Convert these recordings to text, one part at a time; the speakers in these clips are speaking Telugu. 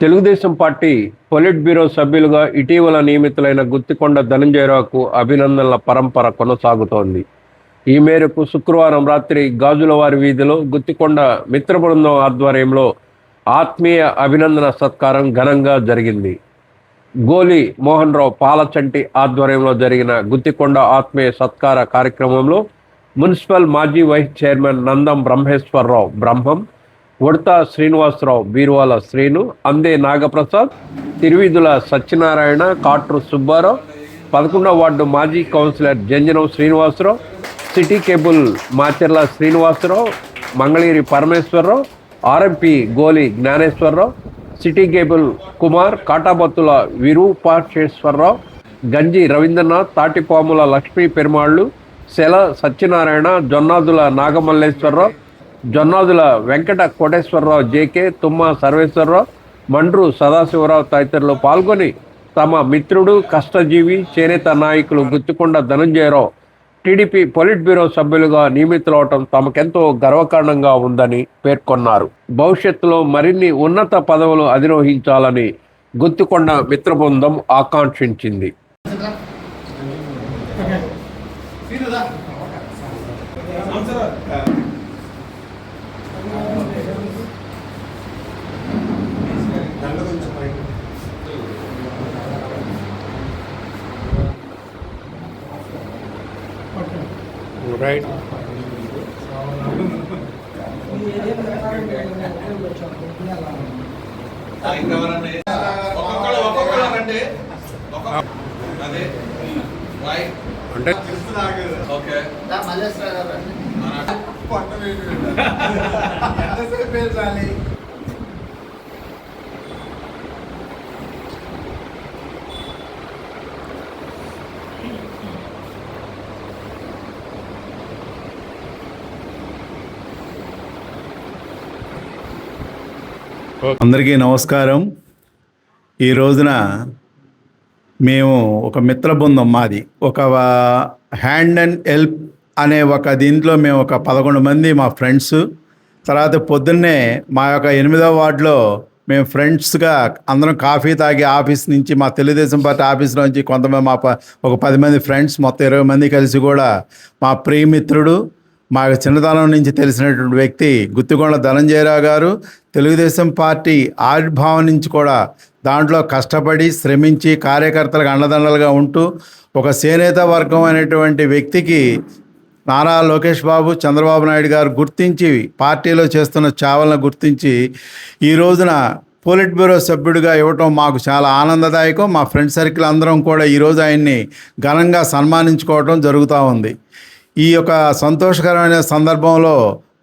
తెలుగుదేశం పార్టీ పొలిట్ బ్యూరో సభ్యులుగా ఇటీవల నియమితులైన గుత్తికొండ ధనంజయరావుకు అభినందనల పరంపర కొనసాగుతోంది. ఈ మేరకు శుక్రవారం రాత్రి గాజులవారి వీధిలో గుత్తికొండ మిత్ర బృందం ఆధ్వర్యంలో ఆత్మీయ అభినందన సత్కారం ఘనంగా జరిగింది. గోలి మోహన్ రావు పాలచంటి ఆధ్వర్యంలో జరిగిన గుత్తికొండ ఆత్మీయ సత్కార కార్యక్రమంలో మున్సిపల్ మాజీ వైస్ చైర్మన్ నందం బ్రహ్మేశ్వరరావు బ్రహ్మం, ఉడతా శ్రీనివాసరావు, బీరువాల శ్రీను, అందే నాగప్రసాద్, తిరువీధుల సత్యనారాయణ, కాట్రు సుబ్బారావు, 11వ వార్డు మాజీ councillor Janjanam Srinivasarao, city cable Macherla Srinivasarao, Mangalagiri Parameswararao, RMP Goli Gnaneswararao, city cable Kumar, Katabattula Virupakshesvararao, Ganji Ravindranath, Tatipamula Lakshmi Perumallu, Sela Satyanarayana, Jonnadula Nagamalleswararao, Jonnadula Venkata Koteswararao, JK Tumma Sarveswararao, Munro Sadasiva Rao తదితరులు పాల్గొని తమ మిత్రుడు, కష్టజీవి, చేనేత నాయకులు Guttikonda Dhananjayarao TDP politburo సభ్యులుగా నియమితులవటం తమకెంతో గర్వకారణంగా ఉందని పేర్కొన్నారు. భవిష్యత్తులో మరిన్ని ఉన్నత పదవులు అధిరోహించాలని గుత్తికొండ మిత్ర బృందం ఆకాంక్షించింది. Right. అంటే అందరికీ నమస్కారం. ఈ రోజున మేము ఒక మిత్ర బృందం, మాది ఒక హ్యాండ్ అండ్ హెల్ప్ అనే ఒక దీంట్లో మేము ఒక 11 మంది మా ఫ్రెండ్స్. తర్వాత పొద్దున్నే మా యొక్క 8వ వార్డులో మేము ఫ్రెండ్స్గా అందరం కాఫీ తాగి ఆఫీస్ నుంచి, మా తెలుగుదేశం పార్టీ ఆఫీస్లో నుంచి కొంతమంది ఒక 10 మంది ఫ్రెండ్స్, మొత్తం 20 మంది కలిసి కూడా మా ప్రియమిత్రుడు, మా చిన్నతనం నుంచి తెలిసినటువంటి వ్యక్తి గుత్తికొండ ధనంజయరావు గారు తెలుగుదేశం పార్టీ ఆవిర్భావం నుంచి కూడా దాంట్లో కష్టపడి శ్రమించి కార్యకర్తలకు అండదండలుగా ఉంటూ ఒక చేనేత వర్గం అనేటువంటి వ్యక్తికి నారా లోకేష్ బాబు, చంద్రబాబు నాయుడు గారు గుర్తించి పార్టీలో చేస్తున్న సేవలను గుర్తించి ఈ రోజున పొలిట్ బ్యూరో సభ్యుడిగా ఇవ్వటం మాకు చాలా ఆనందదాయకం. మా ఫ్రెండ్ సర్కిల్ అందరం కూడా ఈరోజు ఆయన్ని ఘనంగా సన్మానించుకోవడం జరుగుతూ ఉంది. ఈ యొక్క సంతోషకరమైన సందర్భంలో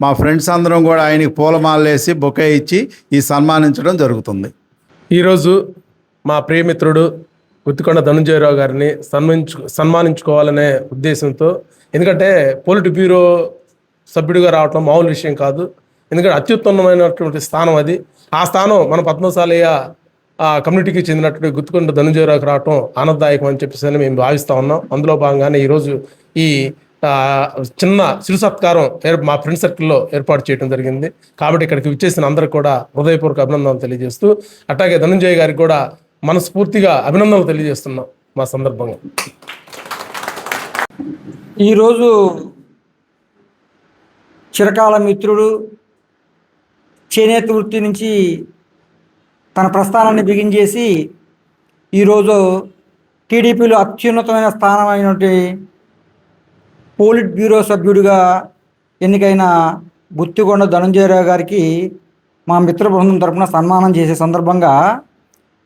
మా ఫ్రెండ్స్ అందరం కూడా ఆయనకి పూలమాలేసి బొకే ఇచ్చి ఈ సన్మానించడం జరుగుతుంది. ఈరోజు మా ప్రియమిత్రుడు గుత్తికొండ ధనంజయరావు గారిని సన్మానించుకోవాలనే ఉద్దేశంతో, ఎందుకంటే పొలిట్ బ్యూరో సభ్యుడిగా రావటం మామూలు విషయం కాదు. ఎందుకంటే అత్యుత్తమమైనటువంటి స్థానం అది. ఆ స్థానం మన పద్మశాలయ కమ్యూనిటీకి చెందినటువంటి గుత్తికొండ ధనంజయరావుకి రావటం ఆనందదాయకం అని చెప్పేసి మేము భావిస్తూ ఉన్నాం. అందులో భాగంగానే ఈరోజు ఈ చిన్న చిరు సత్కారం మా ఫ్రెండ్ సర్కిల్లో ఏర్పాటు చేయడం జరిగింది. కాబట్టి ఇక్కడికి విచ్చేసిన అందరికి కూడా హృదయపూర్వక అభినందనలు తెలియజేస్తూ, అట్లాగే ధనంజయ్ గారికి కూడా మనస్ఫూర్తిగా అభినందనలు తెలియజేస్తున్నాం మా సందర్భంగా. ఈరోజు చిరకాల మిత్రుడు, చేనేత వృత్తి నుంచి తన ప్రస్థానాన్ని బిగించేసి ఈరోజు టీడీపీలో అత్యున్నతమైన స్థానమైనటువంటి పొలిట్ బ్యూరో సభ్యుడిగా ఎన్నికైన గుత్తికొండ ధనంజయరావు గారికి మా మిత్ర బృందం తరఫున సన్మానం చేసే సందర్భంగా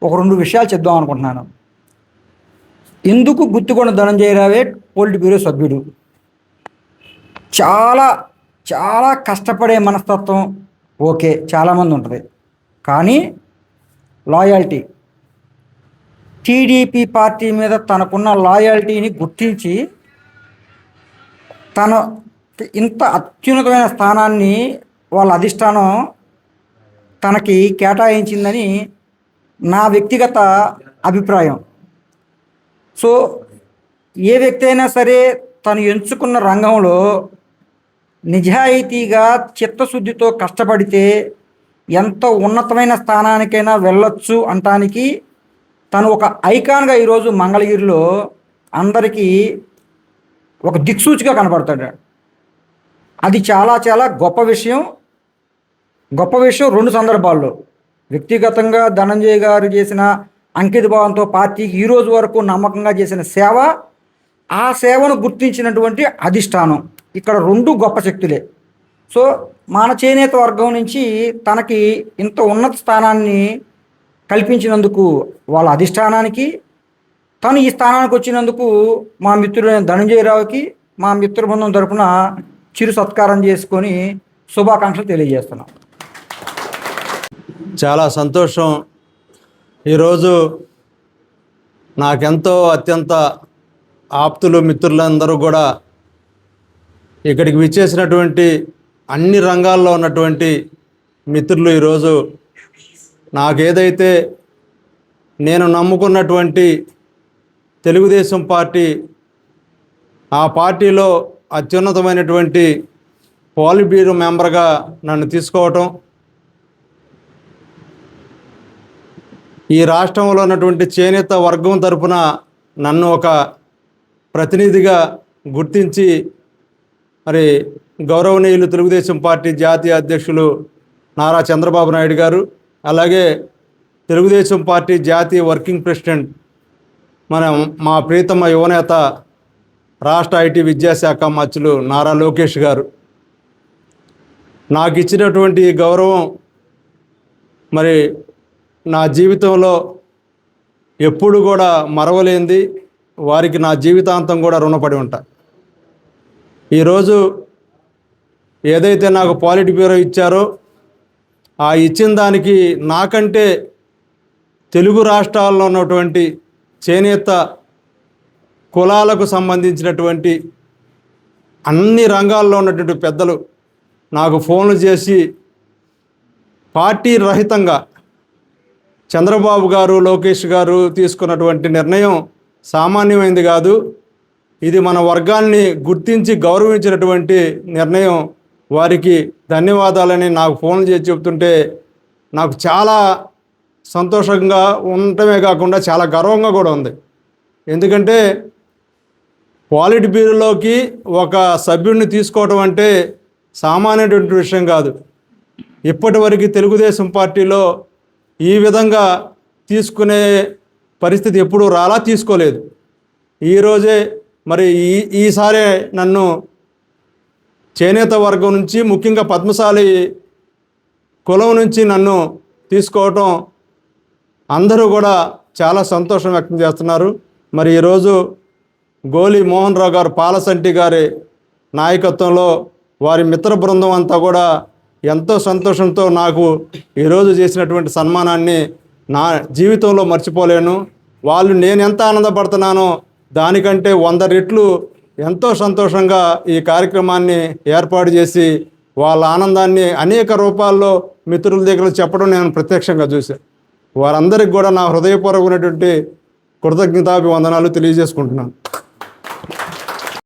ఒక 2 విషయాలు చెప్దాం అనుకుంటున్నాను. ఎందుకు గుత్తికొండ ధనంజయరావే పొలిట్ బ్యూరో సభ్యుడు? చాలా చాలా కష్టపడే మనస్తత్వం ఓకే, చాలామంది ఉంటుంది. కానీ లాయాల్టీ, టీడీపీ పార్టీ మీద తనకున్న లాయాల్టీని గుర్తించి తను ఇంత అత్యున్నతమైన స్థానాన్ని వాళ్ళ అధిష్టానం తనకి కేటాయించిందని నా వ్యక్తిగత అభిప్రాయం. సో ఏ వ్యక్తి అయినా సరే తను ఎంచుకున్న రంగంలో నిజాయితీగా చిత్తశుద్ధితో కష్టపడితే ఎంత ఉన్నతమైన స్థానానికైనా వెళ్ళొచ్చు అనటానికి తను ఒక ఐకాన్గా ఈరోజు మంగళగిరిలో అందరికీ ఒక దిక్సూచిగా కనబడతాడు. అది చాలా చాలా గొప్ప విషయం. రెండు సందర్భాల్లో వ్యక్తిగతంగా ధనంజయ్ గారు చేసిన అంకిత భావంతో పార్టీకి ఈరోజు వరకు నమ్మకంగా చేసిన సేవ, ఆ సేవను గుర్తించినటువంటి అధిష్టానం, ఇక్కడ రెండు గొప్ప శక్తులే. సో మన చేనేత వర్గం నుంచి తనకి ఇంత ఉన్నత స్థానాన్ని కల్పించినందుకు వాళ్ళ అధిష్టానానికి, తను ఈ స్థానానికి వచ్చినందుకు మా మిత్రుడైన ధనంజయరావుకి మా మిత్ర బృందం తరపున చిరు సత్కారం చేసుకొని శుభాకాంక్షలు తెలియజేస్తున్నాం. చాలా సంతోషం. ఈరోజు నాకెంతో అత్యంత ఆప్తులు మిత్రులందరూ కూడా ఇక్కడికి విచ్చేసినటువంటి అన్ని రంగాల్లో ఉన్నటువంటి మిత్రులు ఈరోజు నాకేదైతే నేను నమ్ముకున్నటువంటి తెలుగుదేశం పార్టీ, ఆ పార్టీలో అత్యున్నతమైనటువంటి పాలిట్ బ్యూరో మెంబర్గా నన్ను తీసుకోవటం, ఈ రాష్ట్రంలో ఉన్నటువంటి చేనేత వర్గం తరపున నన్ను ఒక ప్రతినిధిగా గుర్తించి మరి గౌరవనీయులు తెలుగుదేశం పార్టీ జాతీయ అధ్యక్షులు నారా చంద్రబాబు నాయుడు గారు, అలాగే తెలుగుదేశం పార్టీ జాతీయ వర్కింగ్ ప్రెసిడెంట్ మా ప్రీతమ యువనేత రాష్ట్ర ఐటీ విద్యాశాఖ మంత్రులు నారా లోకేష్ గారు నాకు ఇచ్చినటువంటి ఈ గౌరవం మరి నా జీవితంలో ఎప్పుడు కూడా మరవలేంది. వారికి నా జీవితాంతం కూడా రుణపడి ఉంటా. ఈరోజు ఏదైతే నాకు పాలిట్ బ్యూరో ఇచ్చారో ఆ ఇచ్చిన దానికి నాకంటే తెలుగు రాష్ట్రాల్లో ఉన్నటువంటి చేనేత కులాలకు సంబంధించినటువంటి అన్ని రంగాల్లో ఉన్నటువంటి పెద్దలు నాకు ఫోన్లు చేసి పార్టీ రహితంగా చంద్రబాబు గారు, లోకేష్ గారు తీసుకున్నటువంటి నిర్ణయం సామాన్యమైనది కాదు, ఇది మన వర్గాన్ని గుర్తించి గౌరవించినటువంటి నిర్ణయం, వారికి ధన్యవాదాలని నాకు ఫోన్లు చేసి చెప్తుంటే నాకు చాలా సంతోషంగా ఉండటమే కాకుండా చాలా గర్వంగా కూడా ఉంది. ఎందుకంటే పాలిట్ బ్యూరోలోకి ఒక సభ్యుడిని తీసుకోవడం అంటే సామాన్యటువంటి విషయం కాదు. ఇప్పటివరకు తెలుగుదేశం పార్టీలో ఈ విధంగా తీసుకునే పరిస్థితి ఎప్పుడూ తీసుకోలేదు. ఈరోజే మరి ఈసారే నన్ను చేనేత వర్గం నుంచి, ముఖ్యంగా పద్మశాలి కులం నుంచి నన్ను తీసుకోవటం అందరూ కూడా చాలా సంతోషం వ్యక్తం చేస్తున్నారు. మరి ఈరోజు గోలి మోహన్ రావు గారు, పాలసంటి గారి నాయకత్వంలో వారి మిత్ర బృందం అంతా కూడా ఎంతో సంతోషంతో నాకు ఈరోజు చేసినటువంటి సన్మానాన్ని నా జీవితంలో మర్చిపోలేను. వాళ్ళు నేను ఎంత ఆనందపడుతున్నానో దానికంటే 100 రెట్లు ఎంతో సంతోషంగా ఈ కార్యక్రమాన్ని ఏర్పాటు చేసి వాళ్ళ ఆనందాన్ని అనేక రూపాల్లో మిత్రుల దగ్గర చెప్పడం నేను ప్రత్యక్షంగా చూశాను. వారందరికీ కూడా నా హృదయపూర్వకమైనటువంటి కృతజ్ఞతాభివందనాలు తెలియజేసుకుంటున్నాను.